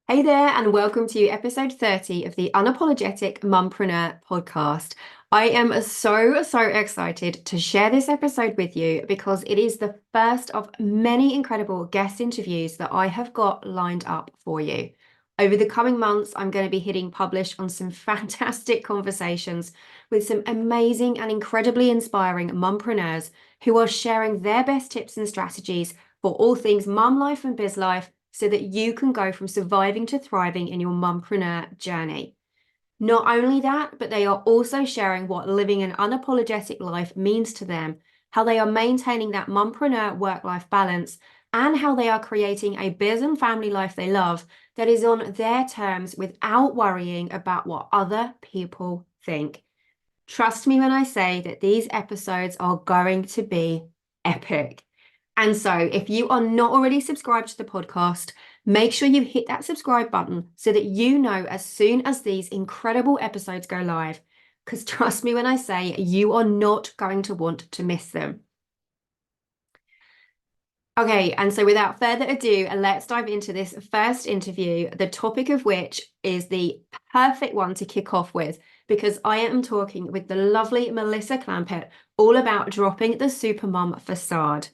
Hey there, and welcome to episode 30 of the Unapologetic Mompreneur podcast. I am so excited to share this episode with you because it is the first of many incredible guest interviews that I have got lined up for you. Over the coming months, I'm going to be hitting publish on some fantastic conversations with some amazing and incredibly inspiring mompreneurs who are sharing their best tips and strategies for all things mum life and biz life, so that you can go from surviving to thriving in your mompreneur journey. Not only that, but they are also sharing what living an unapologetic life means to them, how they are maintaining that mompreneur work-life balance, and how they are creating a biz and family life they love that is on their terms without worrying about what other people think. Trust me when I say that these episodes are going to be epic. And so, if you are not already subscribed to the podcast, make sure you hit that subscribe button so that you know as soon as these incredible episodes go live. Because trust me when I say you are not going to want to miss them. Okay, and so without further ado, let's dive into this first interview, the topic of which is the perfect one to kick off with, because I am talking with the lovely Melissa Clampitt all about dropping the Supermom facade.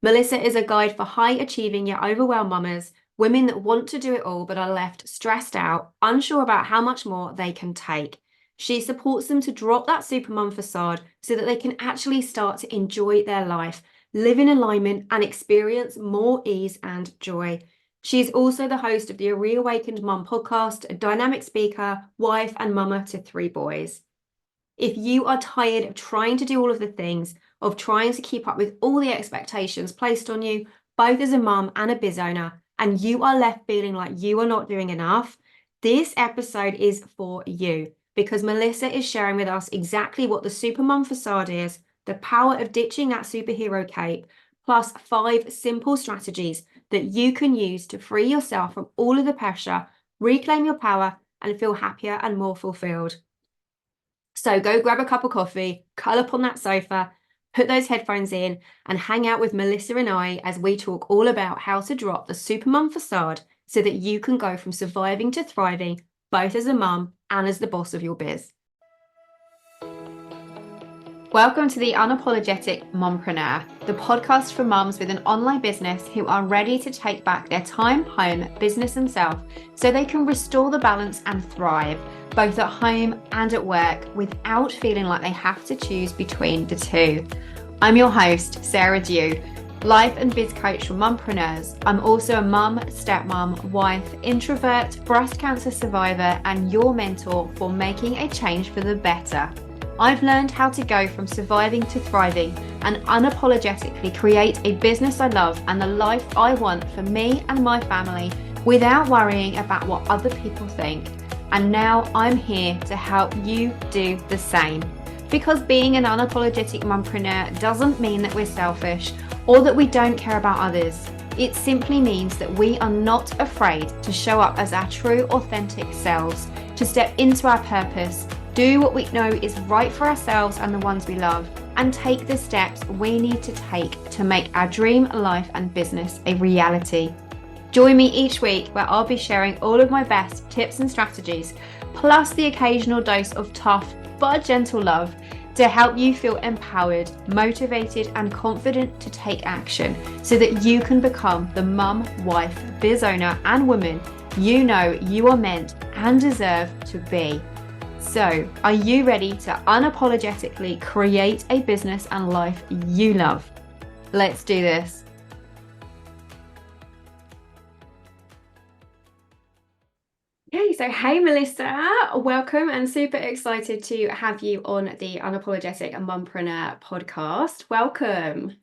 Melissa is a guide for high achieving yet overwhelmed mamas, women that want to do it all but are left stressed out, unsure about how much more they can take. She supports them to drop that supermom facade so that they can actually start to enjoy their life, live in alignment, and experience more ease and joy. She's also the host of the Reawakened Mum podcast, a dynamic speaker, wife, and mama to 3 boys. If you are tired of trying to do all of the things, of trying to keep up with all the expectations placed on you, both as a mum and a biz owner, and you are left feeling like you are not doing enough, this episode is for you because Melissa is sharing with us exactly what the Supermom facade is, the power of ditching that superhero cape, plus 5 simple strategies that you can use to free yourself from all of the pressure, reclaim your power, and feel happier and more fulfilled. So go grab a cup of coffee, curl up on that sofa, put those headphones in, and hang out with Melissa and I as we talk all about how to drop the supermum facade so that you can go from surviving to thriving, both as a mum and as the boss of your biz. Welcome to the Unapologetic Mompreneur, the podcast for mums with an online business who are ready to take back their time, home, business, and self so they can restore the balance and thrive, both at home and at work, without feeling like they have to choose between the two. I'm your host, Sarah Dew, life and biz coach for mompreneurs. I'm also a mum, stepmom, wife, introvert, breast cancer survivor, and your mentor for making a change for the better. I've learned how to go from surviving to thriving and unapologetically create a business I love and the life I want for me and my family without worrying about what other people think. And now I'm here to help you do the same. Because being an unapologetic mompreneur doesn't mean that we're selfish or that we don't care about others. It simply means that we are not afraid to show up as our true, authentic selves, to step into our purpose, do what we know is right for ourselves and the ones we love, and take the steps we need to take to make our dream life and business a reality. Join me each week where I'll be sharing all of my best tips and strategies, plus the occasional dose of tough but gentle love to help you feel empowered, motivated, and confident to take action so that you can become the mum, wife, biz owner, and woman you know you are meant and deserve to be. So, are you ready to unapologetically create a business and life you love? Let's do this. Okay, so hey Melissa, welcome and super excited to have you on the Unapologetic Mompreneur podcast. Welcome.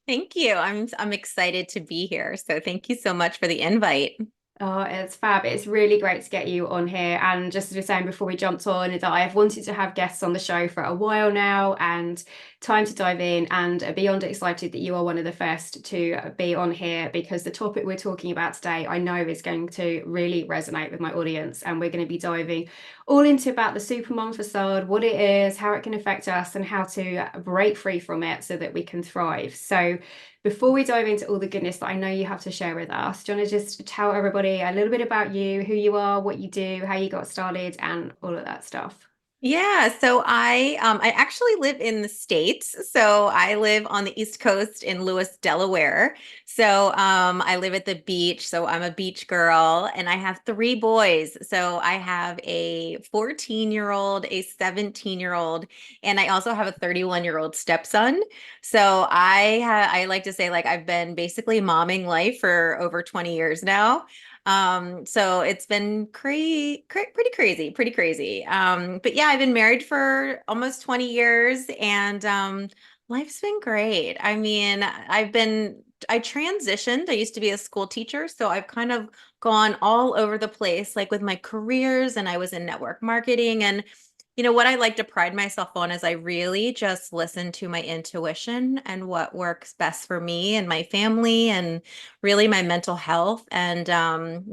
Thank you. I'm excited to be here. So thank you so much for the invite. Oh, it's fab. It's really great to get you on here. And just as we were saying before we jumped on, is that I have wanted to have guests on the show for a while now. And time to dive in, and beyond excited that you are one of the first to be on here, because the topic we're talking about today, I know is going to really resonate with my audience. And we're going to be diving all into about the Supermom facade, what it is, how it can affect us, and how to break free from it so that we can thrive. So before we dive into all the goodness that I know you have to share with us, do you want to just tell everybody a little bit about you, who you are, what you do, how you got started, and all of that stuff? Yeah, so I actually live in the States. So I live on the East Coast in Lewis, Delaware. So I live at the beach, so I'm a beach girl, and I have three boys. So I have a 14-year-old, a 17-year-old, and I also have a 31-year-old stepson. So I like to say, like, I've been basically momming life for over 20 years now. So it's been pretty crazy. But yeah, I've been married for almost 20 years, and life's been great. I mean, I transitioned. I used to be a school teacher, so I've kind of gone all over the place, like with my careers, and I was in network marketing. And what I like to pride myself on is I really just listen to my intuition and what works best for me and my family and really my mental health. And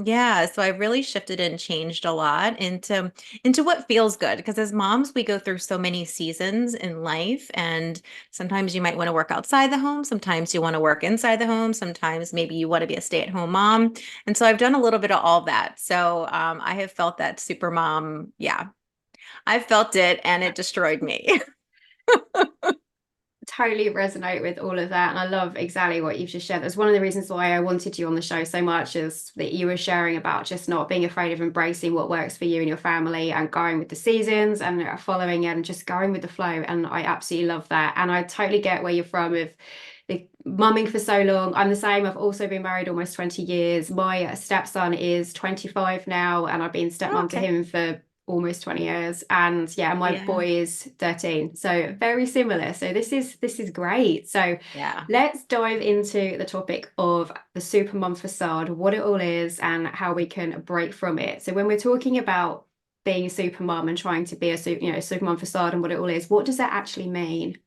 yeah, so I've really shifted and changed a lot into what feels good, because as moms, we go through so many seasons in life, and sometimes you might want to work outside the home, sometimes you want to work inside the home, sometimes maybe you want to be a stay-at-home mom. And so I've done a little bit of all that. So I have felt that super mom. Yeah, I felt it, and it destroyed me. Totally resonate with all of that, and I love exactly what you've just shared. That's one of the reasons why I wanted you on the show so much, is that you were sharing about just not being afraid of embracing what works for you and your family, and going with the seasons and following it and just going with the flow. And I absolutely love that, and I totally get where you're from with the mumming for so long. I'm the same. I've also been married almost 20 years. My stepson is 25 now, and I've been stepmom to Okay. him for almost 20 years. And yeah, my Yeah. boy is 13, so very similar. So this is great. So Yeah. let's dive into the topic of the supermom facade, what it all is and how we can break from it. So when we're talking about being a supermom and trying to be a supermom facade and what it all is, what does that actually mean?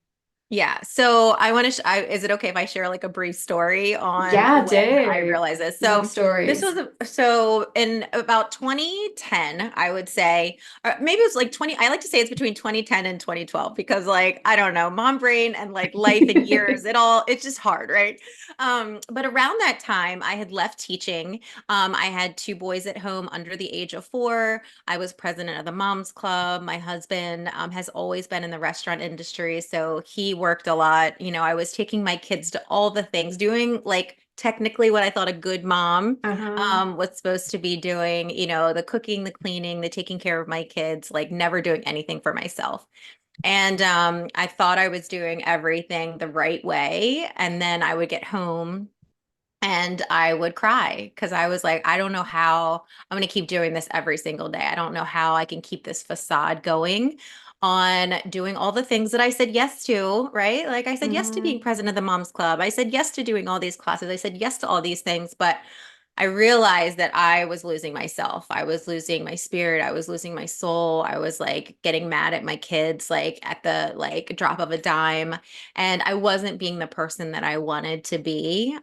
Yeah. So I want to, is it okay if I share like a brief story on Yeah, when I do realized this? love So this stories. was, so in about 2010, I would say, or maybe it's like 20, I like to say it's between 2010 and 2012, because like, I don't know, mom brain and like life and years, it's just hard, right? But around that time, I had left teaching. I had two boys at home under the age of 4. I was president of the Moms Club. My husband has always been in the restaurant industry, so he worked a lot. I was taking my kids to all the things, doing like technically what I thought a good mom Uh-huh. was supposed to be doing, the cooking, the cleaning, the taking care of my kids, like never doing anything for myself. And I thought I was doing everything the right way. And then I would get home and I would cry, because I was like, I don't know how I'm going to keep doing this every single day. I don't know how I can keep this facade going on doing all the things that I said yes to, right? Like I said yes to being Hmm. president of the Moms Club. I said yes to doing all these classes. I said yes to all these things, but I realized that I was losing myself. I was losing my spirit. I was losing my soul. I was like getting mad at my kids, like at the like drop of a dime. And I wasn't being the person that I wanted to be.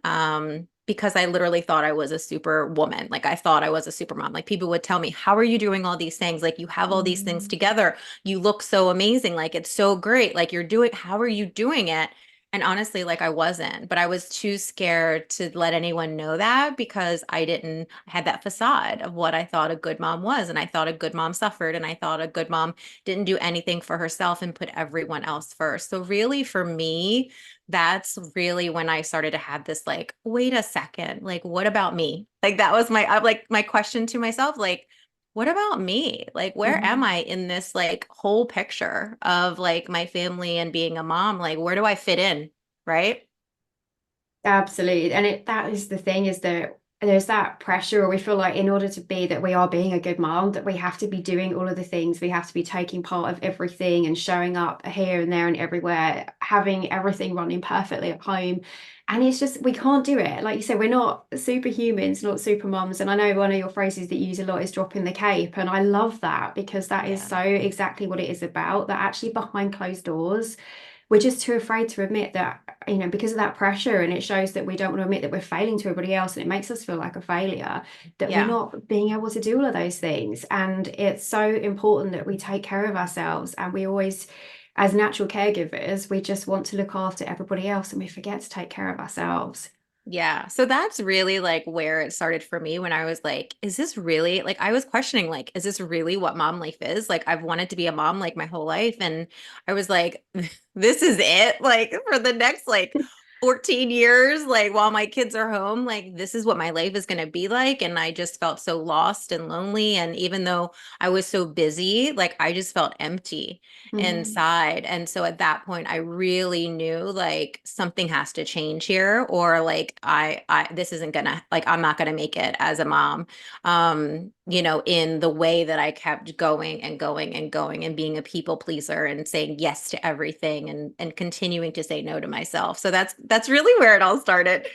Because I literally thought I was a super woman. Like I thought I was a super mom. Like people would tell me, how are you doing all these things? Like you have all these things together. You look so amazing. Like it's so great. Like how are you doing it? And honestly, like I wasn't, but I was too scared to let anyone know that, because I had that facade of what I thought a good mom was. And I thought a good mom suffered, and I thought a good mom didn't do anything for herself and put everyone else first. So really for me, that's really when I started to have this like, wait a second, like what about me? Like that was my question to myself, like what about me? Like, where am Hmm. I in this like whole picture of like my family and being a mom? Like, where do I fit in? Right? Absolutely. And that is the thing, is that there's that pressure, or we feel like in order to be that we are being a good mom, that we have to be doing all of the things. We have to be taking part of everything and showing up here and there and everywhere, having everything running perfectly at home. And it's just, we can't do it. Like you said, we're not superhumans, not super moms. And I know one of your phrases that you use a lot is dropping the cape. And I love that, because that is Yeah. so exactly what it is about, that actually behind closed doors, we're just too afraid to admit that, because of that pressure, and it shows that we don't want to admit that we're failing to everybody else, and it makes us feel like a failure, that we're Yeah. not being able to do all of those things. And it's so important that we take care of ourselves. And we always, as natural caregivers, we just want to look after everybody else and we forget to take care of ourselves. Yeah. So that's really like where it started for me when I was like, is this really like I was questioning like, is this really what mom life is? Like I've wanted to be a mom like my whole life. And I was like, this is it. Like for the next like 14 years, like while my kids are home, like this is what my life is gonna be like. And I just felt so lost and lonely. And even though I was so busy, like I just felt empty Mhm. inside. And so at that point, I really knew like something has to change here, or like I this isn't gonna like I'm not gonna make it as a mom. In the way that I kept going and going and going and being a people pleaser and saying yes to everything and continuing to say no to myself. So that's really where it all started.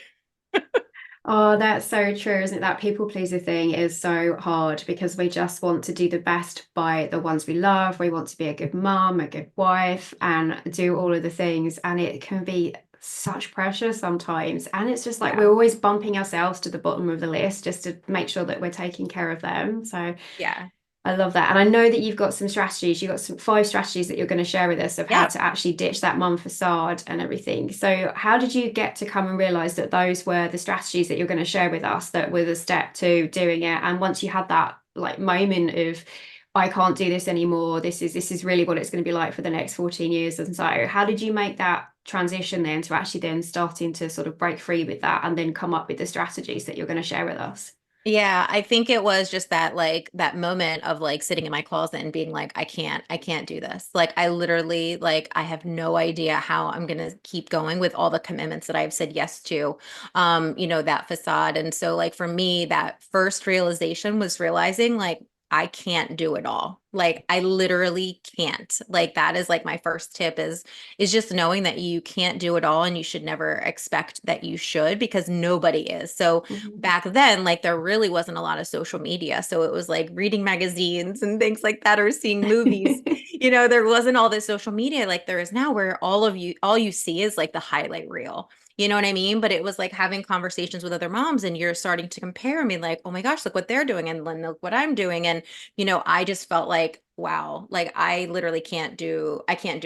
Oh, that's so true, isn't it? That people pleaser thing is so hard because we just want to do the best by the ones we love. We want to be a good mum, a good wife, and do all of the things. And it can be such pressure sometimes. And it's just like we're Yeah. always bumping ourselves to the bottom of the list just to make sure that we're taking care of them. So Yeah. I love that. And I know that you've got some strategies. You've got some 5 strategies that you're going to share with us of how Yeah. to actually ditch that mum facade and everything. So, how did you get to come and realize that those were the strategies that you're going to share with us that were the step to doing it? And once you had that like moment of, I can't do this anymore. This is really what it's going to be like for the next 14 years. And so, how did you make that transition then to actually then starting to sort of break free with that and then come up with the strategies that you're going to share with us? Yeah, I think it was just that like that moment of like sitting in my closet and being like, I can't do this. Like I literally like I have no idea how I'm gonna keep going with all the commitments that I've said yes to. That facade. And so like for me, that first realization was realizing like I can't do it all. Like I literally can't. Like that is like my first tip is just knowing that you can't do it all and you should never expect that you should because nobody is. So Mhm. back then, like there really wasn't a lot of social media. So it was like reading magazines and things like that or seeing movies. There wasn't all this social media like there is now where all you see is like the highlight reel. You know what I mean? But it was like having conversations with other moms and you're starting to compare me like, oh my gosh, look what they're doing and then look what I'm doing. And, I just felt like, wow, like I literally I can't do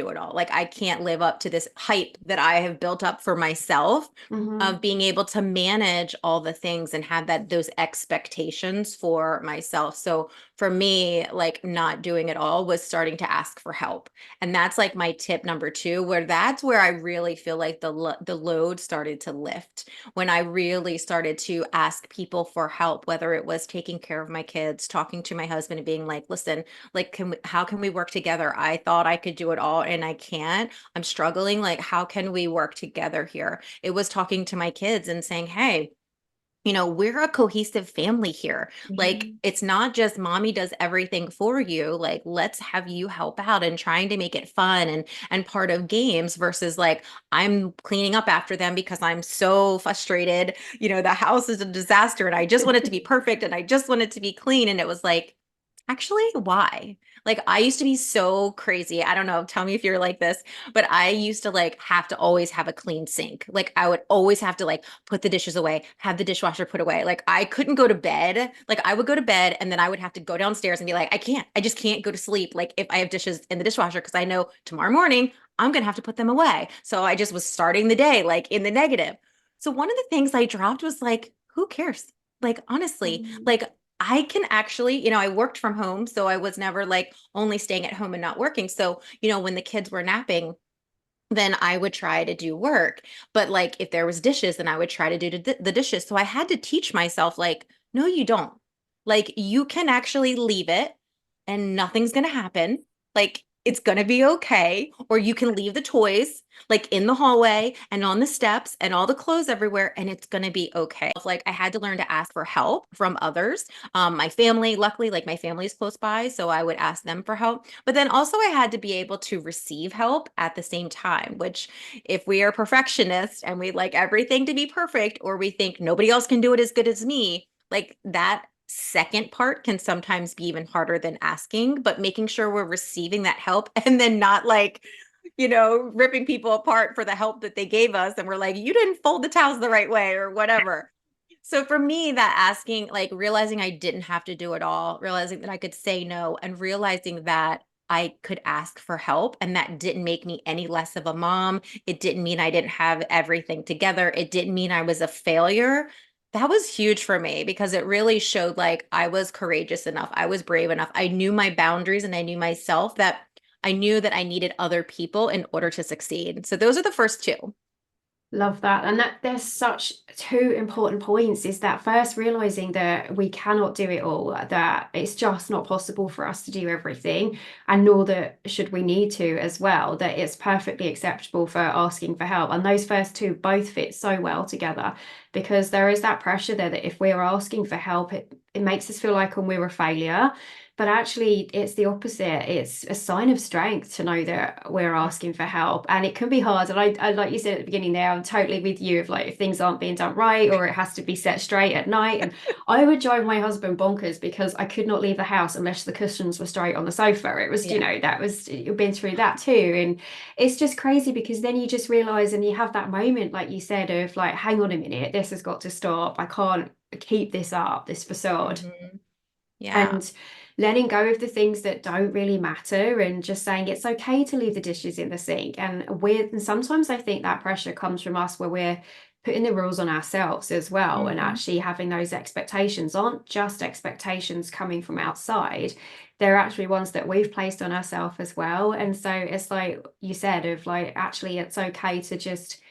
it all. Like I can't live up to this hype that I have built up for myself of Mhm. being able to manage all the things and have those expectations for myself. So for me, like not doing it all was starting to ask for help. And that's like my tip number 2, where that's where I really feel like the load started to lift when I really started to ask people for help, whether it was taking care of my kids, talking to my husband and being like, listen, like how can we work together? I thought I could do it all and I can't. I'm struggling. Like, how can we work together here? It was talking to my kids and saying, hey, we're a cohesive family here. Like, Yeah. it's not just mommy does everything for you. Like, let's have you help out and trying to make it fun and part of games versus like I'm cleaning up after them because I'm so frustrated. The house is a disaster and I just want it to be perfect and I just want it to be clean. And it was like, actually, why? Like I used to be so crazy. I don't know, tell me if you're like this, but I used to like have to always have a clean sink. Like I would always have to like put the dishes away, have the dishwasher put away. Like I couldn't go to bed. Like I would go to bed and then I would have to go downstairs and be like, I just can't go to sleep. Like if I have dishes in the dishwasher, because I know tomorrow morning I'm going to have to put them away. So I just was starting the day like in the negative. So one of the things I dropped was like, who cares? Like honestly, Mhm. like I can actually, I worked from home, so I was never like only staying at home and not working. So, when the kids were napping, then I would try to do work. But like if there was dishes, then I would try to do the dishes. So I had to teach myself like, no, you don't. Like you can actually leave it and nothing's going to happen. Like it's going to be okay. Or you can leave the toys like in the hallway and on the steps and all the clothes everywhere and it's going to be okay. Like I had to learn to ask for help from others. My family, luckily, like my family is close by. So I would ask them for help. But then also I had to be able to receive help at the same time, which if we are perfectionists and we like everything to be perfect, or we think nobody else can do it as good as me, like that second part can sometimes be even harder than asking, but making sure we're receiving that help and then not like ripping people apart for the help that they gave us. And we're like, you didn't fold the towels the right way or whatever. So for me, that asking, like realizing I didn't have to do it all, realizing that I could say no, and realizing that I could ask for help, and that didn't make me any less of a mom. It didn't mean I didn't have everything together. It didn't mean I was a failure. That was huge for me because it really showed like I was courageous enough. I was brave enough. I knew my boundaries and I knew myself, that I knew that I needed other people in order to succeed. So those are the first two. Love that. And that there's such two important points is that first realizing that we cannot do it all, that it's just not possible for us to do everything, and nor that should we need to as well, that it's perfectly acceptable for asking for help. And those first two both fit so well together because there is that pressure there that if we're asking for help, it makes us feel like we're a failure. But actually, it's the opposite. It's a sign of strength to know that we're asking for help. And it can be hard. And I like you said at the beginning there, I'm totally with you if like if things aren't being done right or it has to be set straight at night. And I would drive my husband bonkers because I could not leave the house unless the cushions were straight on the sofa. It was, Yeah. that was, you've been through that too. And it's just crazy because then you just realize and you have that moment, like you said, of like, hang on a minute, this has got to stop. I can't keep this up, this facade. Yeah. And letting go of the things that don't really matter and just saying it's okay to leave the dishes in the sink. And sometimes I think that pressure comes from us where we're putting the rules on ourselves as well, and Hmm. actually having those expectations aren't just expectations coming from outside. They're actually ones that we've placed on ourselves as well. And so it's like you said, of like actually it's okay to just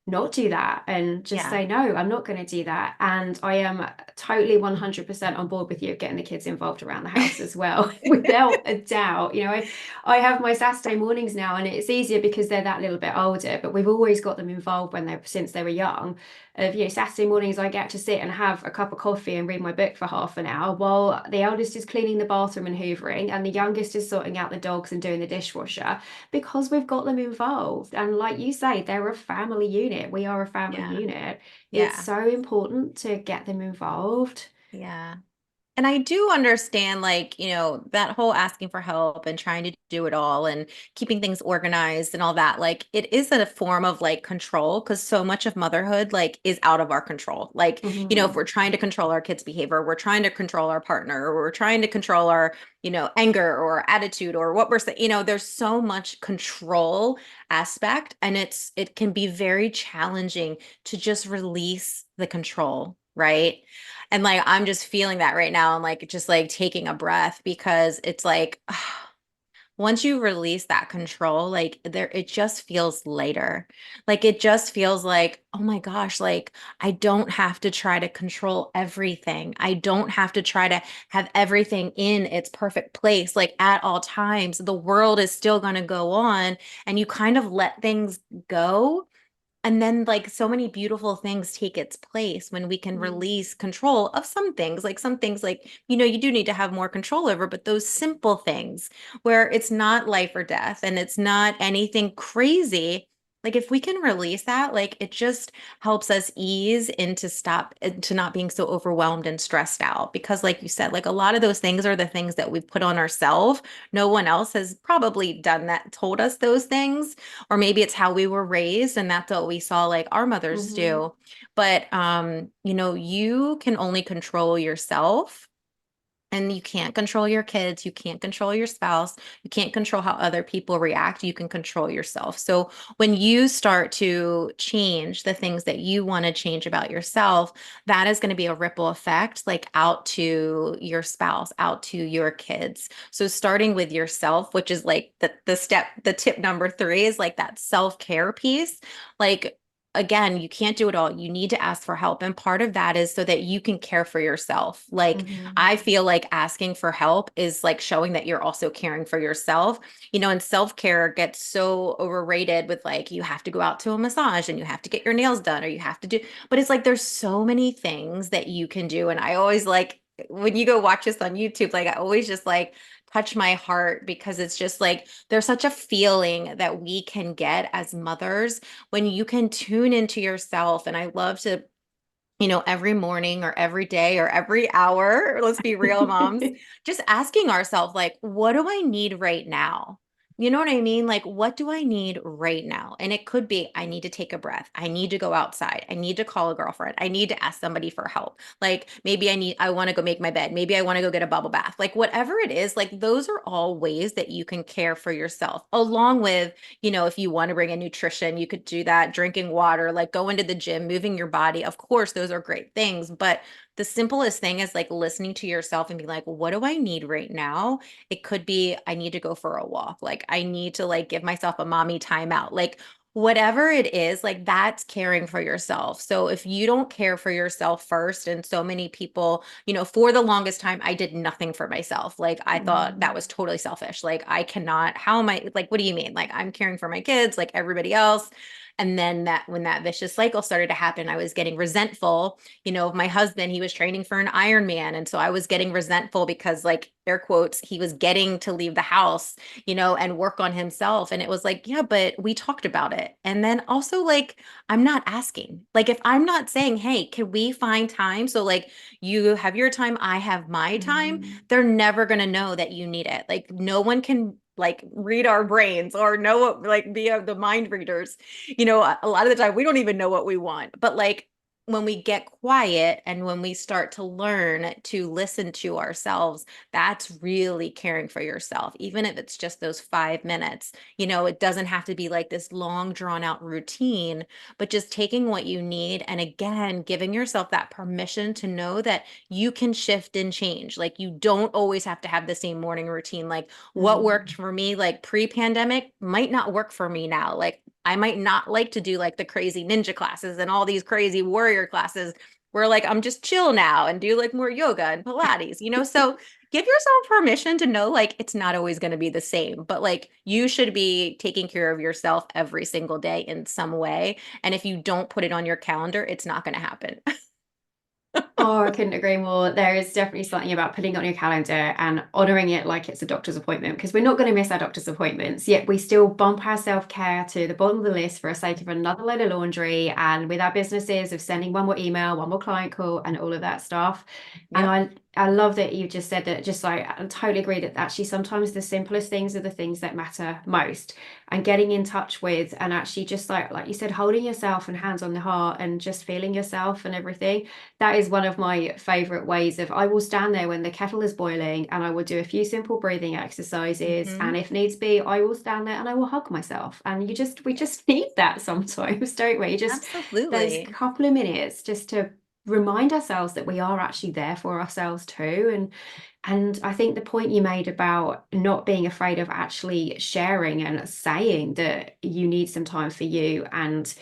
not do that and just Yeah. say no, I'm not going to do that. And I am totally 100% on board with you of getting the kids involved around the house as well. Without a doubt, I have my Saturday mornings now, and it's easier because they're that little bit older, but we've always got them involved since they were young. Of Saturday mornings I get to sit and have a cup of coffee and read my book for half an hour while the eldest is cleaning the bathroom and hoovering and the youngest is sorting out the dogs and doing the dishwasher, because we've got them involved. And like you say, they're a family unit. We are a family Yeah. unit. It's Yeah. so important to get them involved. Yeah. And I do understand, like, that whole asking for help and trying to do it all and keeping things organized and all that. Like, it is a form of like control because so much of motherhood, like, is out of our control. Like, if Mhm. we're trying to control our kids' behavior, we're trying to control our partner, or we're trying to control our, anger or attitude or what we're saying, there's so much control aspect. And it can be very challenging to just release the control, right? And like I'm just feeling that right now and like just like taking a breath because it's like once you release that control, like it just feels lighter. Like it just feels like, oh my gosh, like I don't have to try to control everything. I don't have to try to have everything in its perfect place like at all times. The world is still going to go on and you kind of let things go, and then, like, so many beautiful things take its place when we can Mm. release control of some things. Like, some things, like, you do need to have more control over, but those simple things where it's not life or death and it's not anything crazy. Like, if we can release that, like, it just helps us ease into not being so overwhelmed and stressed out. Because, like you said, like, a lot of those things are the things that we've put on ourselves. No one else has probably done that, told us those things, or maybe it's how we were raised and that's what we saw like our mothers Mhm. do. But you can only control yourself, and you can't control your kids, you can't control your spouse, you can't control how other people react. You can control yourself. So when you start to change the things that you want to change about yourself, that is going to be a ripple effect like out to your spouse, out to your kids. So starting with yourself, which is like the tip number 3 is like that self-care piece. Like, again, you can't do it all. You need to ask for help. And part of that is so that you can care for yourself. Like, Mhm. I feel like asking for help is like showing that you're also caring for yourself, and self-care gets so overrated with like, you have to go out to a massage and you have to get your nails done or you have to do, but it's like, there's so many things that you can do. And I always like, when you go watch this on YouTube, like I always just like touch my heart because it's just like, there's such a feeling that we can get as mothers when you can tune into yourself. And I love to, every morning or every day or every hour, let's be real, moms, just asking ourselves, like, what do I need right now? You know what I mean? Like, what do I need right now? And it could be, I need to take a breath. I need to go outside. I need to call a girlfriend. I need to ask somebody for help. Like, maybe I want to go make my bed. Maybe I want to go get a bubble bath. Like, whatever it is, like, those are all ways that you can care for yourself, along with, if you want to bring in nutrition, you could do that, drinking water, like going to the gym, moving your body. Of course, those are great things. But the simplest thing is like listening to yourself and be like, what do I need right now? It could be, I need to go for a walk. Like I need to like give myself a mommy timeout. Like whatever it is, like that's caring for yourself. So if you don't care for yourself first, and so many people, for the longest time, I did nothing for myself. Like I thought that Mm. was totally selfish. Like I cannot, how am I, like, what do you mean? Like I'm caring for my kids, like everybody else. And then when that vicious cycle started to happen, I was getting resentful, of my husband. He was training for an Ironman. And so I was getting resentful because, like, air quotes, he was getting to leave the house, and work on himself. And it was like, yeah, but we talked about it. And then also, like, I'm not asking. Like, if I'm not saying, hey, can we find time? So, like, you have your time, I have my time, Mm. they're never going to know that you need it. Like, no one can like read our brains or know what, like, be the mind readers. A lot of the time we don't even know what we want, but like when we get quiet and when we start to learn to listen to ourselves, that's really caring for yourself, even if it's just those 5 minutes. It doesn't have to be like this long, drawn out routine, but just taking what you need. And again, giving yourself that permission to know that you can shift and change. Like you don't always have to have the same morning routine. Like what worked Mm. for me, like pre pandemic, might not work for me now. Like I might not like to do like the crazy ninja classes and all these crazy warrior classes where like I'm just chill now and do like more yoga and Pilates. So give yourself permission to know like it's not always going to be the same, but like you should be taking care of yourself every single day in some way. And if you don't put it on your calendar, it's not going to happen. Oh, I couldn't agree more. There is definitely something about putting it on your calendar and honoring it like it's a doctor's appointment, because we're not going to miss our doctor's appointments, yet we still bump our self-care to the bottom of the list for the sake of another load of laundry and with our businesses of sending one more email, one more client call, and all of that stuff. And Yep. I love that you just said that, just like I totally agree that actually sometimes the simplest things are the things that matter most, and getting in touch with and actually just like you said, holding yourself and hands on the heart and just feeling yourself and everything. That is one of my favorite ways of, I will stand there when the kettle is boiling and I will do a few simple breathing exercises. Hmm. And if needs be, I will stand there and I will hug myself. And we just need that sometimes, don't we? Just those Absolutely. couple of minutes just to remind ourselves that we are actually there for ourselves too. And I think the point you made about not being afraid of actually sharing and saying that you need some time for you, and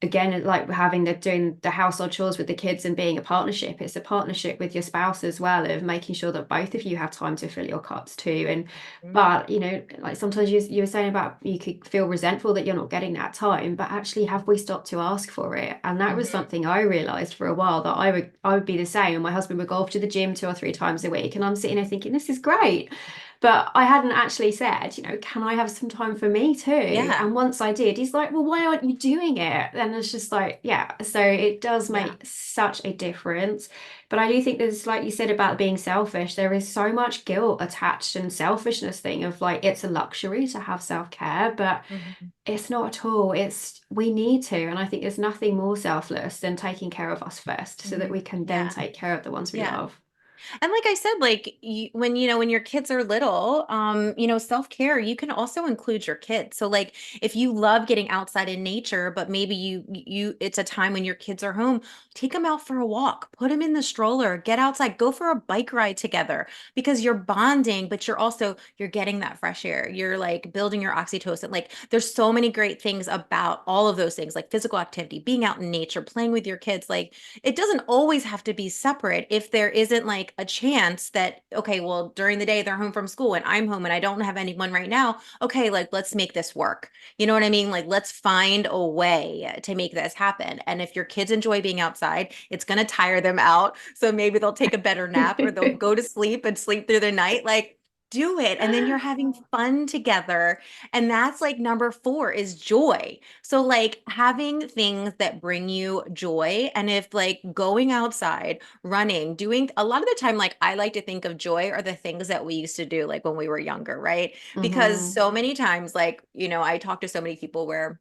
again, like having the doing the household chores with the kids and being a partnership, it's a partnership with your spouse as well, of making sure that both of you have time to fill your cups too. And Mhm. but like sometimes you were saying about you could feel resentful that you're not getting that time, but actually have we stopped to ask for it? And that was Mhm. something I realized for a while, that I would be the same, and my husband would go off to the gym 2 or 3 times a week and I'm sitting there thinking this is great, but I hadn't actually said, can I have some time for me too? Yeah. And once I did, he's like, well, why aren't you doing it? And it's just like, yeah. So it does Yeah. make such a difference. But I do think there's, like you said about being selfish, there is so much guilt attached and selfishness thing of like, it's a luxury to have self-care, but Mhm. it's not at all. We need to. And I think there's nothing more selfless than taking care of us first so that we Mhm. can then Yeah. take care of the ones we Yeah. love. And like I said, like when your kids are little, self-care, you can also include your kids. So like if you love getting outside in nature, but maybe it's a time when your kids are home, take them out for a walk, put them in the stroller, get outside, go for a bike ride together, because you're bonding, but you're getting that fresh air. You're like building your oxytocin. Like there's so many great things about all of those things, like physical activity, being out in nature, playing with your kids. Like it doesn't always have to be separate if there isn't like a chance that, okay, well, during the day they're home from school and I'm home and I don't have anyone right now. Okay, like let's make this work. You know what I mean? Like let's find a way to make this happen. And if your kids enjoy being outside, it's going to tire them out. So maybe they'll take a better nap or they'll go to sleep and sleep through the night. Like do it. And then you're having fun together. And that's like number four is joy. So like having things that bring you joy. And if like going outside, running, doing a lot of the time, like I like to think of joy are the things that we used to do like when we were younger, right? Because Hmm. so many times, like, I talk to so many people where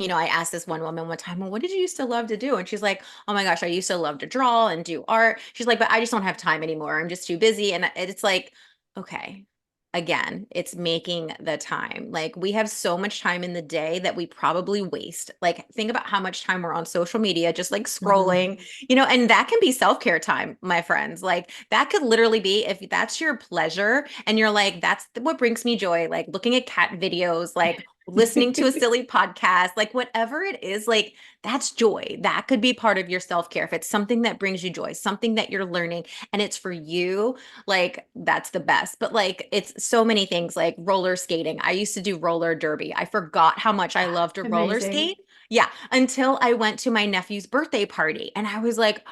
I asked this one woman one time, well, what did you used to love to do? And she's like, oh my gosh, I used to love to draw and do art. She's like, but I just don't have time anymore. I'm just too busy. And it's like, okay, again, it's making the time. Like we have so much time in the day that we probably waste. Like think about how much time we're on social media, just like Hmm. scrolling, and that can be self-care time, my friends. Like that could literally be if that's your pleasure and you're like, that's what brings me joy, like looking at cat videos, like listening to a silly podcast, like whatever it is, like that's joy. That could be part of your self-care. If it's something that brings you joy, something that you're learning and it's for you, like that's the best. But like it's so many things like roller skating. I used to do roller derby. I forgot how much I loved to roller Amazing. skate. Yeah, until I went to my nephew's birthday party and I was like,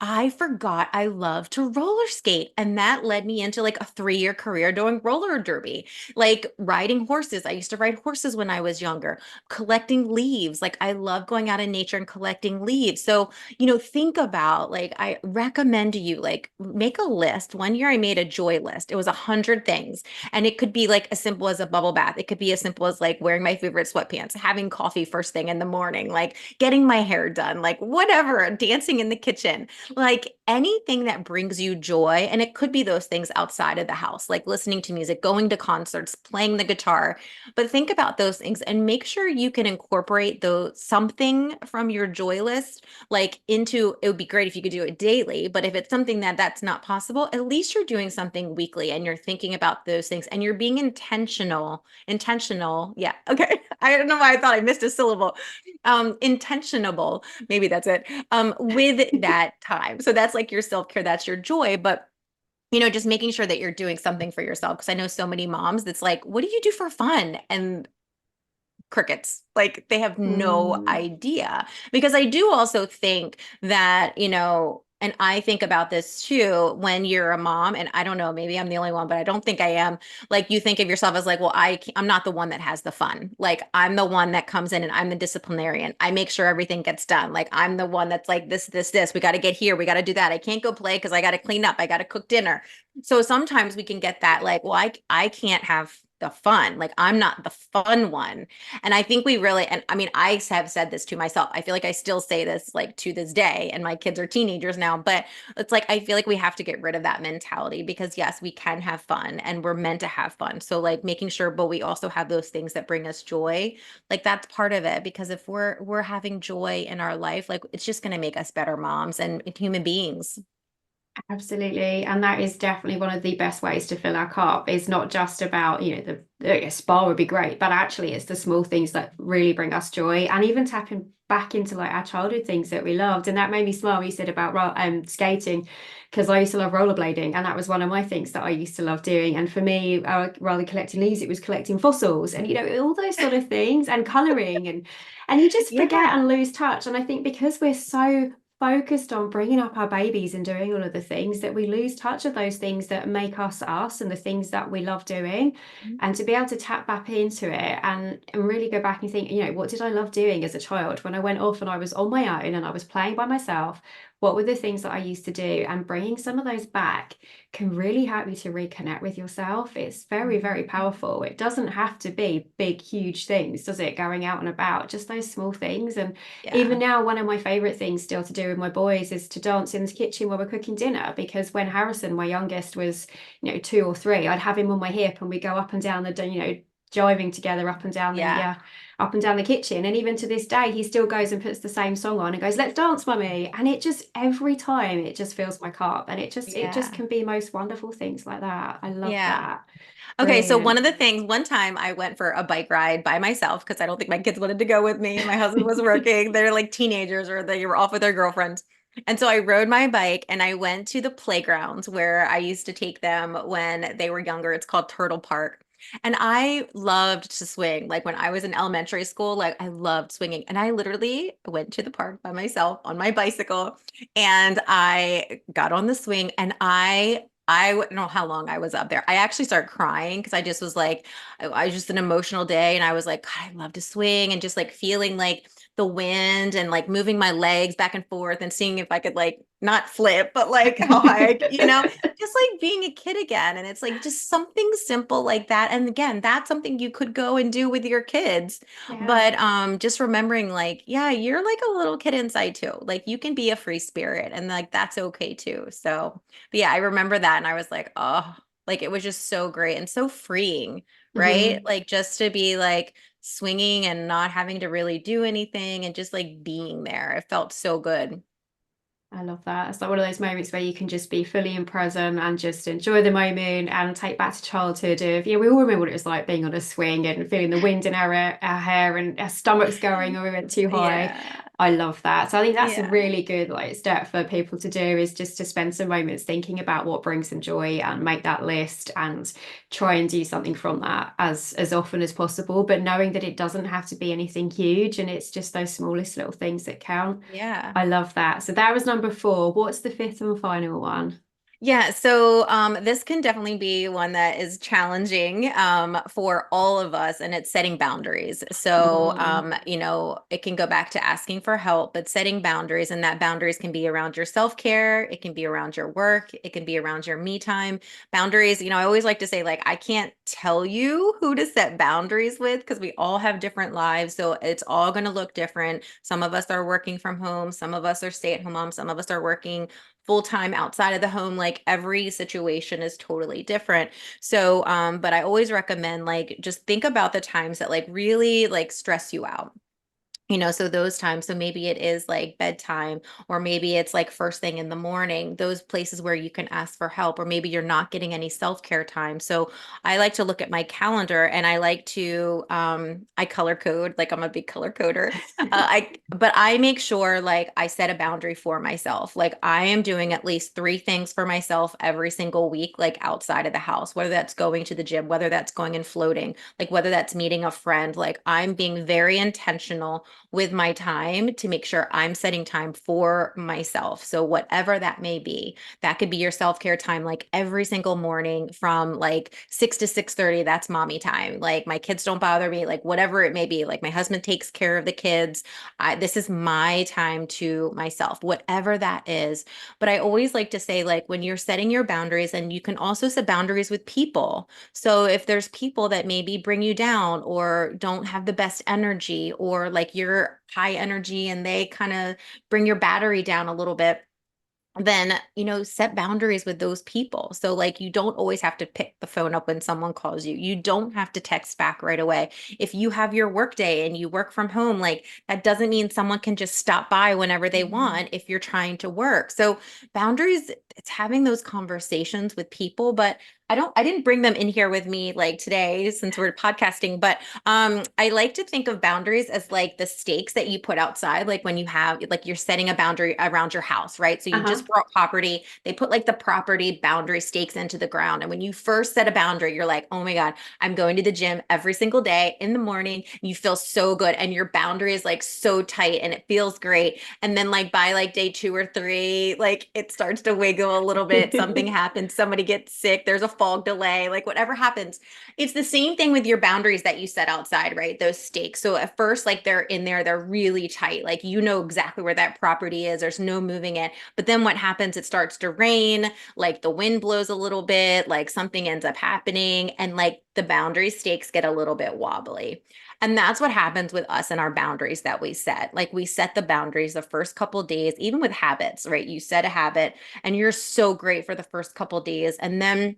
I forgot I love to roller skate. And that led me into like a 3-year career doing roller derby, like riding horses. I used to ride horses when I was younger, collecting leaves. Like I love going out in nature and collecting leaves. So, think about like, I recommend to you, like make a list. One year I made a joy list. It was 100 things. And it could be like as simple as a bubble bath. It could be as simple as like wearing my favorite sweatpants, having coffee first thing in the morning, like getting my hair done, like whatever, dancing in the kitchen, like anything that brings you joy. And it could be those things outside of the house, like listening to music, going to concerts, playing the guitar. But think about those things and make sure you can incorporate those something from your joy list, like into it would be great if you could do it daily. But if it's something that's not possible, at least you're doing something weekly and you're thinking about those things and you're being intentional. Intentional. Yeah. Okay. I don't know why I thought I missed a syllable. Intentionable, maybe that's it, with that time. So that's like your self-care, that's your joy. But just making sure that you're doing something for yourself. Because I know so many moms that's like, what do you do for fun? And crickets. Like they have no Mm. idea. Because I do also think that, and I think about this too when you're a mom, and I don't know, maybe I'm the only one, but I don't think I am. Like you think of yourself as like, well, I'm not the one that has the fun. Like I'm the one that comes in and I'm the disciplinarian. I make sure everything gets done. Like I'm the one that's like this. We got to get here. We got to do that. I can't go play because I got to clean up. I got to cook dinner. So sometimes we can get that like, well, I can't have the fun. Like I'm not the fun one. And I think we really, and I mean, I have said this to myself. I feel like I still say this like to this day, and my kids are teenagers now, but it's like, I feel like we have to get rid of that mentality because yes, we can have fun and we're meant to have fun. So like making sure, but we also have those things that bring us joy. Like that's part of it because if we're having joy in our life, like it's just going to make us better moms and human beings. Absolutely. And that is definitely one of the best ways to fill our cup. It's not just about, the spa would be great, but actually it's the small things that really bring us joy and even tapping back into like our childhood things that we loved. And that made me smile. You said about skating, because I used to love rollerblading and that was one of my things that I used to love doing. And for me, rather than collecting leaves, it was collecting fossils and, all those sort of things and coloring and you just forget Yeah. and lose touch. And I think because we're so focused on bringing up our babies and doing all of the things that we lose touch of those things that make us us and the things that we love doing, and to be able to tap back into it and really go back and think, what did I love doing as a child when I went off and I was on my own and I was playing by myself? What were the things that I used to do? And bringing some of those back can really help you to reconnect with yourself. It's very, very powerful. It doesn't have to be big, huge things, does it? Going out and about, just those small things. And even Yeah. now, one of my favorite things still to do with my boys is to dance in the kitchen while we're cooking dinner. Because when Harrison, my youngest, was, 2 or 3, I'd have him on my hip and we go up and down the, jiving together Yeah. up and down the kitchen. And even to this day, he still goes and puts the same song on and goes, "Let's dance, mummy." And it just every time it just fills my cup, and it just Yeah. can be most wonderful things like that. I love Yeah. that. Okay, so one Brilliant. of the things, one time I went for a bike ride by myself because I don't think my kids wanted to go with me. My husband was working. They're like teenagers or they were off with their girlfriends. And so I rode my bike and I went to the playgrounds where I used to take them when they were younger. It's called Turtle Park. And I loved to swing. Like when I was in elementary school, like I loved swinging. And I literally went to the park by myself on my bicycle and I got on the swing and I I wouldn't know how long I was up there. I actually started crying because I just was like, I was just an emotional day. And I was like, God, I love to swing and just like feeling like the wind and like moving my legs back and forth and seeing if I could like not flip, but like how just like being a kid again. And it's like just something simple like that. And again, that's something you could go and do with your kids. Yeah. But just remembering like, yeah, you're like a little kid inside too. Like you can be a free spirit and like that's okay too. So but yeah, I remember that and I was like, oh, like it was just so great and so freeing, right? Mhm. Like just to be like swinging and not having to really do anything and just like being there. It felt so good. I love that. It's like one of those moments where you can just be fully in present and just enjoy the moment and take back to childhood of, yeah, we all remember what it was like being on a swing and feeling the wind in our hair and our stomachs going or we went too high. Yeah. I love that. So I think that's a Yeah. really good like step for people to do is just to spend some moments thinking about what brings them joy and make that list and try and do something from that as often as possible, but knowing that it doesn't have to be anything huge and it's just those smallest little things that count. Yeah. I love that. So that was number four. What's the fifth and final one? Yeah, so this can definitely be one that is challenging for all of us, and it's setting boundaries. So, Mm, it can go back to asking for help, but setting boundaries, and that boundaries can be around your self-care, it can be around your work, it can be around your me time. Boundaries, I always like to say, like, I can't tell you who to set boundaries with because we all have different lives. So it's all going to look different. Some of us are working from home, some of us are stay-at-home moms, some of us are working full time outside of the home. Like every situation is totally different. So, but I always recommend like just think about the times that like really like stress you out. So those times, so maybe it is like bedtime, or maybe it's like first thing in the morning, those places where you can ask for help, or maybe you're not getting any self-care time. So I like to look at my calendar and I like to, I color code, like I'm a big color coder. But I make sure like I set a boundary for myself. Like I am doing at least three things for myself every single week, like outside of the house, whether that's going to the gym, whether that's going and floating, like whether that's meeting a friend, like I'm being very intentional with my time to make sure I'm setting time for myself. So whatever that may be, that could be your self-care time, like every single morning from like 6 to 6:30, that's mommy time. Like my kids don't bother me, like whatever it may be. Like my husband takes care of the kids. This is my time to myself, whatever that is. But I always like to say, like, when you're setting your boundaries, and you can also set boundaries with people. So if there's people that maybe bring you down or don't have the best energy, or like you're high energy and they kind of bring your battery down a little bit, then set boundaries with those people. So like you don't always have to pick the phone up when someone calls you. You don't have to text back right away. If you have your work day and you work from home, like that doesn't mean someone can just stop by whenever they mm, want if you're trying to work. So boundaries, it's having those conversations with people. But I didn't bring them in here with me like today since we're podcasting, but I like to think of boundaries as like the stakes that you put outside, like when you have like you're setting a boundary around your house, right? So you uh-huh. just bought property, they put like the property boundary stakes into the ground. And when you first set a boundary, you're like, oh my God, I'm going to the gym every single day in the morning. You feel so good. And your boundary is like so tight and it feels great. And then like by like day two or three, like it starts to wiggle a little bit. Something happens, somebody gets sick, there's a fog delay, like whatever happens. It's the same thing with your boundaries that you set outside, right? Those stakes. So at first, like they're in there, they're really tight. Like you know exactly where that property is. There's no moving it. But then what happens? It starts to rain, like the wind blows a little bit, like something ends up happening, and like the boundary stakes get a little bit wobbly. And that's what happens with us and our boundaries that we set. Like we set the boundaries the first couple days, even with habits, right? You set a habit and you're so great for the first couple days. And then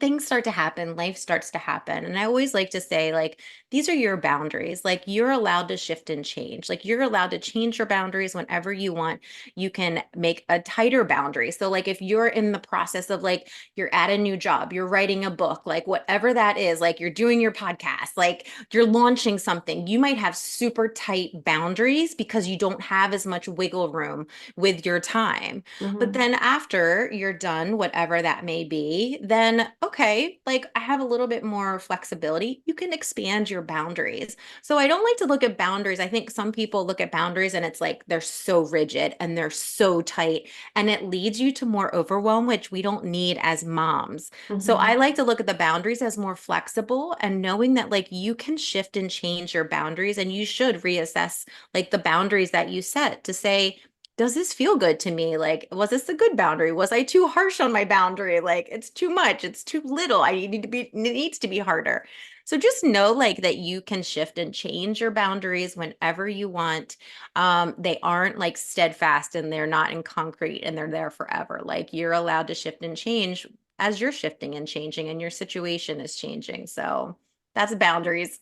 things start to happen, life starts to happen. And I always like to say, like, these are your boundaries. Like, you're allowed to shift and change. Like, you're allowed to change your boundaries whenever you want. You can make a tighter boundary. So, like, if you're in the process of like, you're at a new job, you're writing a book, like, whatever that is, like, you're doing your podcast, like, you're launching something, you might have super tight boundaries because you don't have as much wiggle room with your time. But Mhm. then after you're done, whatever that may be, then okay, like I have a little bit more flexibility, you can expand your boundaries. So I don't like to look at boundaries. I think some people look at boundaries and it's like they're so rigid and they're so tight, and it leads you to more overwhelm, which we don't need as moms. So I Mhm. like to look at the boundaries as more flexible and knowing that like you can shift and change your boundaries, and you should reassess like the boundaries that you set to say, does this feel good to me? Like, was this a good boundary? Was I too harsh on my boundary? Like, it's too much, it's too little. I need to be, it needs to be harder. So just know like that you can shift and change your boundaries whenever you want. They aren't like steadfast and they're not in concrete and they're there forever. Like you're allowed to shift and change as you're shifting and changing and your situation is changing. So that's boundaries.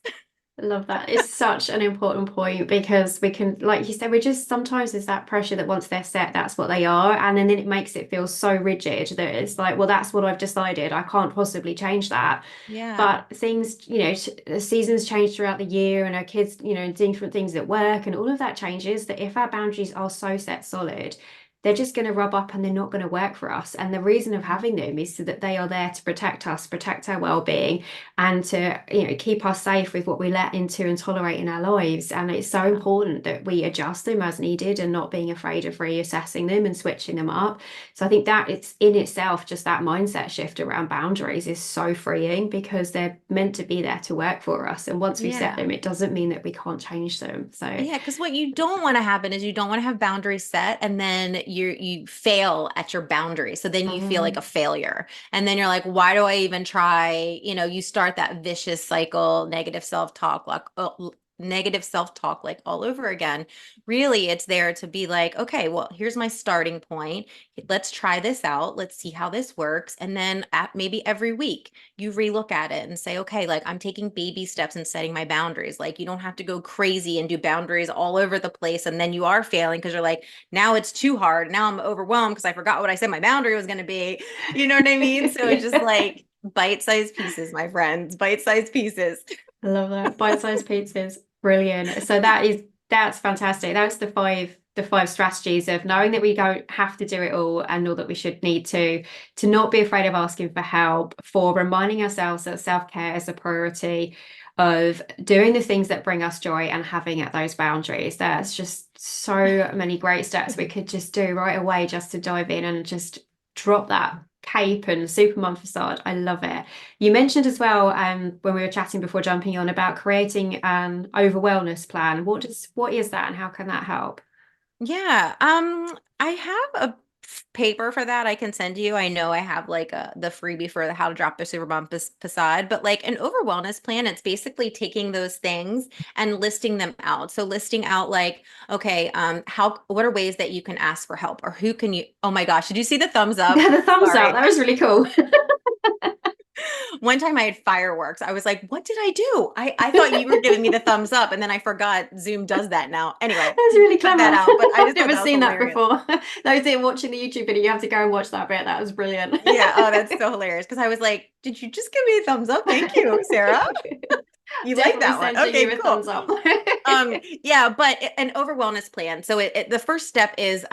I love that. It's such an important point because we can, like you said, we just sometimes there's that pressure that once they're set, that's what they are. And then it makes it feel so rigid that it's like, well, that's what I've decided. I can't possibly change that. Yeah. But things, the seasons change throughout the year and our kids, different things at work and all of that changes. That if our boundaries are so set solid, they're just going to rub up and they're not going to work for us. And the reason of having them is so that they are there to protect us, protect our well-being, and to keep us safe with what we let into and tolerate in our lives. And it's so Yeah. important that we adjust them as needed and not being afraid of reassessing them and switching them up. So I think that it's in itself just that mindset shift around boundaries is so freeing because they're meant to be there to work for us, and once we've set Yeah. them it doesn't mean that we can't change them. So Yeah, because what you don't want to happen is you don't want to have boundaries set and then you fail at your boundaries. So then you feel like a failure. And then you're like, why do I even try? You start that vicious cycle, negative self-talk like all over again. Really, it's there to be like, okay, well, here's my starting point. Let's try this out. Let's see how this works. And then maybe every week you relook at it and say, okay, like I'm taking baby steps and setting my boundaries. Like you don't have to go crazy and do boundaries all over the place. And then you are failing because you're like, now it's too hard. Now I'm overwhelmed because I forgot what I said my boundary was going to be. You know what I mean? So it's just yeah. like bite-sized pieces, my friends, bite-sized pieces. I love that. Bite-sized pizzas. Brilliant. So that's fantastic. That's the five strategies of knowing that we don't have to do it all and know that we should need to not be afraid of asking for help, for reminding ourselves that self-care is a priority, of doing the things that bring us joy and having at those boundaries. That's just so many great steps we could just do right away just to dive in and just drop that cape and Supermom facade. I love it. You mentioned as well, when we were chatting before jumping on, about creating an over wellness plan. What is that and how can that help? Yeah. I have a paper for that I can send you. I know I have like the freebie for the how to drop the Supermom facade, but like an over wellness plan, it's basically taking those things and listing them out. So listing out like, okay, what are ways that you can ask for help or who can you, oh my gosh, did you see the thumbs up? The thumbs up. Sorry. That was really cool. One time I had fireworks. I was like, what did I do? I thought you were giving me the thumbs up and then I forgot Zoom does that now. Anyway, That's really check clever. that out. But I I've just thought never that was seen that hilarious. before. Those in watching the YouTube video, you have to go and watch that bit. That was brilliant. Yeah. Oh, that's so hilarious. Because I was like, did you just give me a thumbs up? Thank you, Sarah. You like Definitely that one. sending you Okay, a cool. thumbs up. Yeah, but an over wellness plan. So the first step is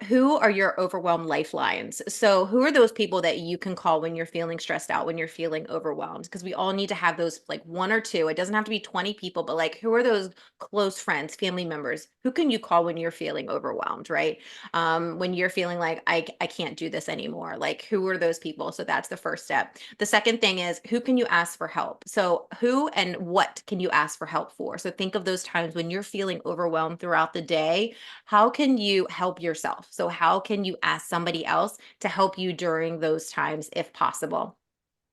who are your overwhelmed lifelines? So who are those people that you can call when you're feeling stressed out, when you're feeling overwhelmed? Because we all need to have those like one or two. It doesn't have to be 20 people, but like who are those close friends, family members? Who can you call when you're feeling overwhelmed, right? When you're feeling like I can't do this anymore. Like who are those people? So that's the first step. The second thing is who can you ask for help? So who and what can you ask for help for? So think of those times when you're feeling overwhelmed throughout the day. How can you help yourself? So how can you ask somebody else to help you during those times if possible?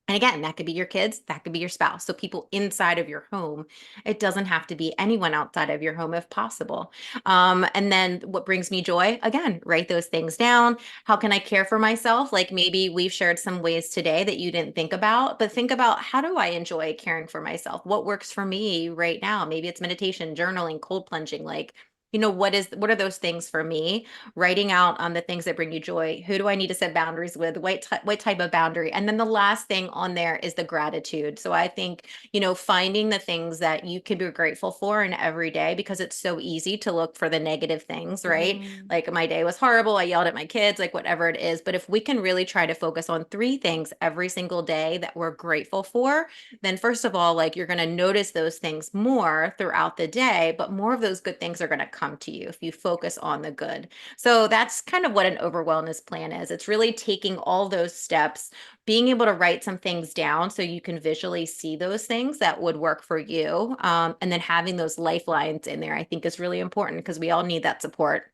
And again, that could be your kids, that could be your spouse. So people inside of your home. It doesn't have to be anyone outside of your home if possible. And then what brings me joy? Again, write those things down. How can I care for myself? Like maybe we've shared some ways today that you didn't think about, but think about how do I enjoy caring for myself? What works for me right now? Maybe it's meditation, journaling, cold plunging, like what are those things for me? Writing out on the things that bring you joy. Who do I need to set boundaries with? What type of boundary? And then the last thing on there is the gratitude. So I think, finding the things that you can be grateful for in every day, because it's so easy to look for the negative things, right? Like my day was horrible. I yelled at my kids, like whatever it is. But if we can really try to focus on three things every single day that we're grateful for, then first of all, like you're going to notice those things more throughout the day, but more of those good things are going to come to you if you focus on the good. So that's kind of what an over wellness plan is. It's really taking all those steps, being able to write some things down so you can visually see those things that would work for you. And then having those lifelines in there, I think is really important because we all need that support.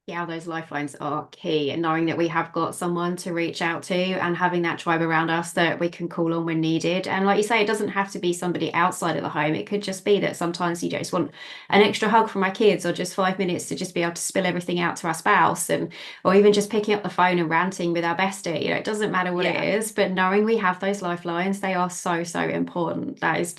Yeah, those lifelines are key, and knowing that we have got someone to reach out to and having that tribe around us that we can call on when needed. And like you say, it doesn't have to be somebody outside of the home. It could just be that sometimes you just want an extra hug from our kids, or just 5 minutes to just be able to spill everything out to our spouse, and or even just picking up the phone and ranting with our bestie. It doesn't matter what it Yeah. is, but knowing we have those lifelines, they are so, so important. That's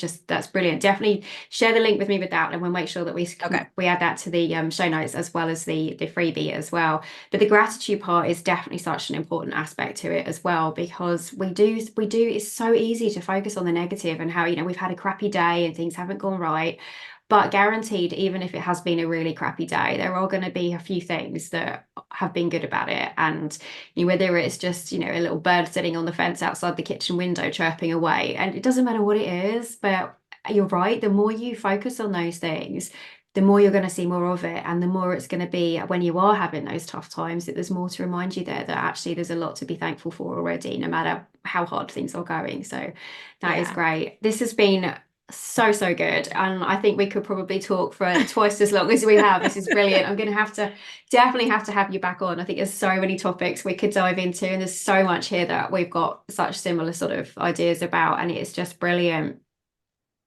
brilliant. Definitely share the link with me with that, and we'll make sure that Okay. we add that to the show notes as well as the freebie as well. But the gratitude part is definitely such an important aspect to it as well, because we do it's so easy to focus on the negative and how we've had a crappy day and things haven't gone right. But guaranteed, even if it has been a really crappy day, there are going to be a few things that have been good about it. And whether it's just, a little bird sitting on the fence outside the kitchen window chirping away, and it doesn't matter what it is, but you're right, the more you focus on those things, the more you're going to see more of it, and the more it's going to be when you are having those tough times, that there's more to remind you there that actually there's a lot to be thankful for already, no matter how hard things are going. So that is Yeah. great. This has been so, so good. And I think we could probably talk for twice as long as we have. This is brilliant. I'm going to definitely have to have you back on. I think there's so many topics we could dive into, and there's so much here that we've got such similar sort of ideas about, and it's just brilliant.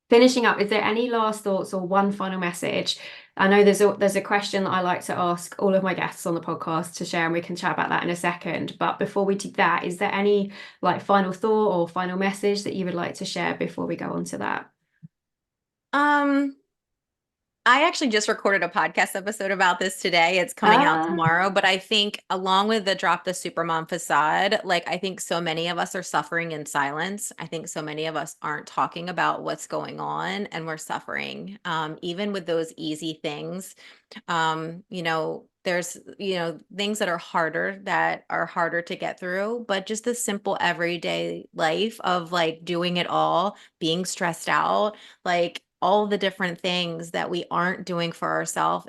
Finishing up, is there any last thoughts or one final message? I know there's a question that I like to ask all of my guests on the podcast to share, and we can chat about that in a second. But before we do that, is there any like final thought or final message that you would like to share before we go on to that? Um, I actually just recorded a podcast episode about this today. It's coming out Ah, tomorrow, but I think along with the Drop the Supermom facade, like I think so many of us are suffering in silence. I think so many of us aren't talking about what's going on and we're suffering. Even with those easy things, there's, things that are harder to get through, but just the simple everyday life of like doing it all, being stressed out, like all the different things that we aren't doing for ourselves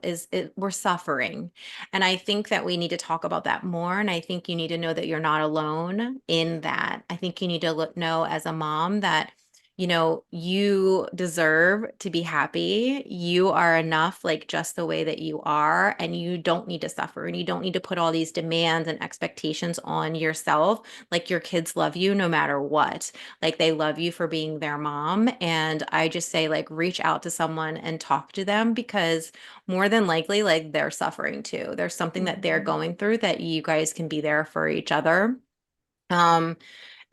we're suffering. And I think that we need to talk about that more. And I think you need to know that you're not alone in that. I think you need to know as a mom that you deserve to be happy. You are enough, like just the way that you are, and you don't need to suffer and you don't need to put all these demands and expectations on yourself. Like your kids love you no matter what. Like they love you for being their mom. And I just say, like, reach out to someone and talk to them because more than likely, like they're suffering too. There's something that they're mhm. going through that you guys can be there for each other. Um,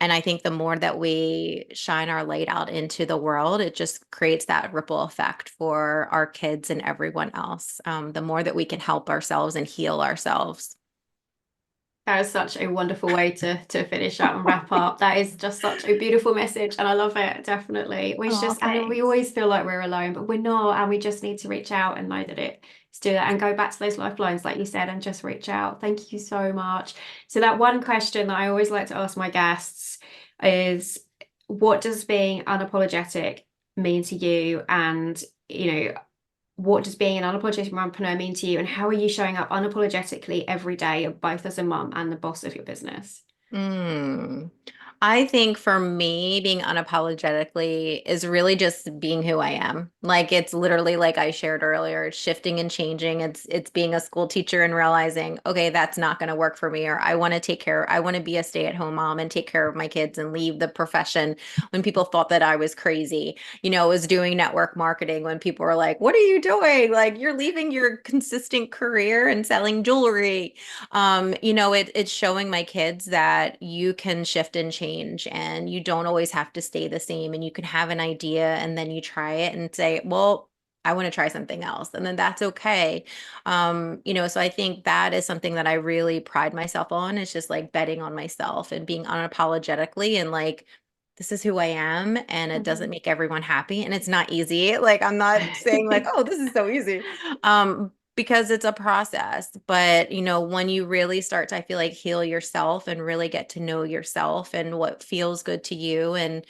and I think the more that we shine our light out into the world, it just creates that ripple effect for our kids and everyone else. The more that we can help ourselves and heal ourselves. That is such a wonderful way to finish up and wrap up. That is just such a beautiful message, and I love it, definitely. Oh, And we thanks. always feel like we're alone, but we're not, and we just need to reach out and know that it's do that and go back to those lifelines, like you said, and just reach out. Thank you so much. So that one question that I always like to ask my guests is, what does being unapologetic mean to you? And what does being an unapologetic mompreneur mean to you, and how are you showing up unapologetically every day, both as a mum and the boss of your business? Mm. I think for me, being unapologetically is really just being who I am. Like it's literally like I shared earlier, it's shifting and changing. It's being a school teacher and realizing, okay, that's not going to work for me, or I want to be a stay-at-home mom and take care of my kids and leave the profession when people thought that I was crazy. I was doing network marketing when people were like, "What are you doing? Like you're leaving your consistent career and selling jewelry." It's showing my kids that you can shift and change and you don't always have to stay the same, and you can have an idea and then you try it and say, well, I want to try something else. And then that's okay. So I think that is something that I really pride myself on. It's just like betting on myself and being unapologetically and like, this is who I am, and it doesn't make everyone happy. And it's not easy. Like, I'm not saying like, oh, this is so easy. Because it's a process. But, when you really start to, I feel like, heal yourself and really get to know yourself and what feels good to you. And,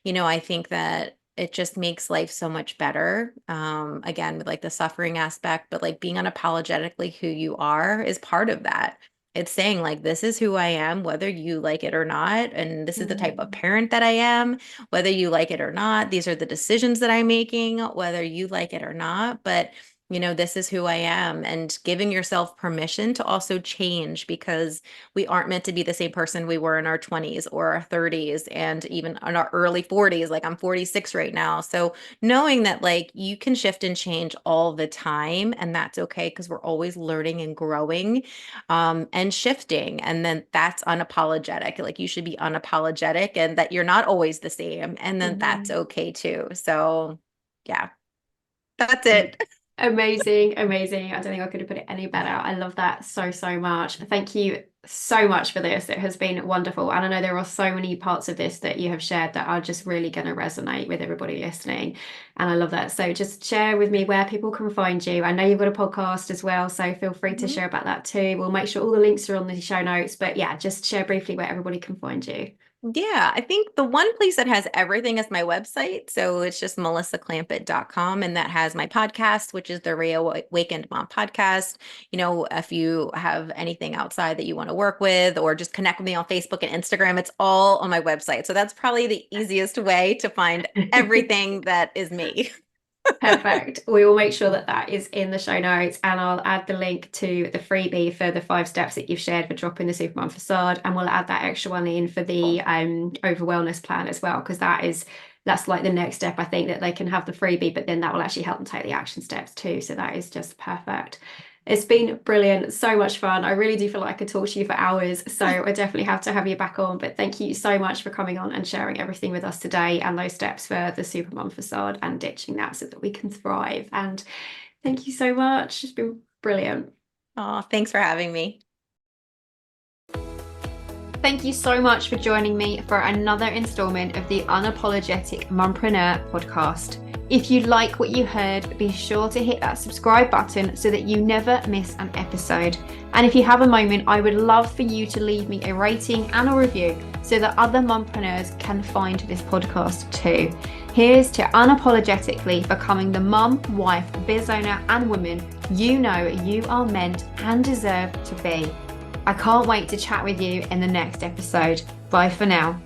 I think that it just makes life so much better. Again, with like the suffering aspect, but like being unapologetically who you are is part of that. It's saying like, this is who I am, whether you like it or not. And this is the type of parent that I am, whether you like it or not. These are the decisions that I'm making, whether you like it or not. But this is who I am, and giving yourself permission to also change, because we aren't meant to be the same person we were in our 20s or our 30s and even in our early 40s. Like, I'm 46 right now. So knowing that like you can shift and change all the time, and that's okay, because we're always learning and growing, and shifting. And then that's unapologetic. Like, you should be unapologetic and that you're not always the same. And then that's okay too. So yeah, that's it. Amazing, amazing. I don't think I could have put it any better. I love that so, so much. Thank you so much for this. It has been wonderful. And I know there are so many parts of this that you have shared that are just really going to resonate with everybody listening. And I love that. So just share with me where people can find you. I know you've got a podcast as well, so feel free to share about that too. We'll make sure all the links are on the show notes. But yeah, just share briefly where everybody can find you. Yeah, I think the one place that has everything is my website. So it's just melissaclampitt.com. And that has my podcast, which is the Reawakened Mom podcast. If you have anything outside that you want to work with, or just connect with me on Facebook and Instagram, it's all on my website. So that's probably the easiest way to find everything that is me. Perfect. We will make sure that that is in the show notes, and I'll add the link to the freebie for the 5 steps that you've shared for dropping the Supermom facade, and we'll add that extra one in for the over wellness plan as well, because that's like the next step. I think that they can have the freebie, but then that will actually help them take the action steps too. So that is just perfect. It's been brilliant, so much fun. I really do feel like I could talk to you for hours, so I definitely have to have you back on. But thank you so much for coming on and sharing everything with us today, and those steps for the Supermom facade and ditching that so that we can thrive. And thank you so much. It's been brilliant. Oh, thanks for having me. Thank you so much for joining me for another installment of the Unapologetic Mompreneur podcast. If you like what you heard, be sure to hit that subscribe button so that you never miss an episode. And if you have a moment, I would love for you to leave me a rating and a review so that other mompreneurs can find this podcast too. Here's to unapologetically becoming the mum, wife, biz owner, and woman you know you are meant and deserve to be. I can't wait to chat with you in the next episode. Bye for now.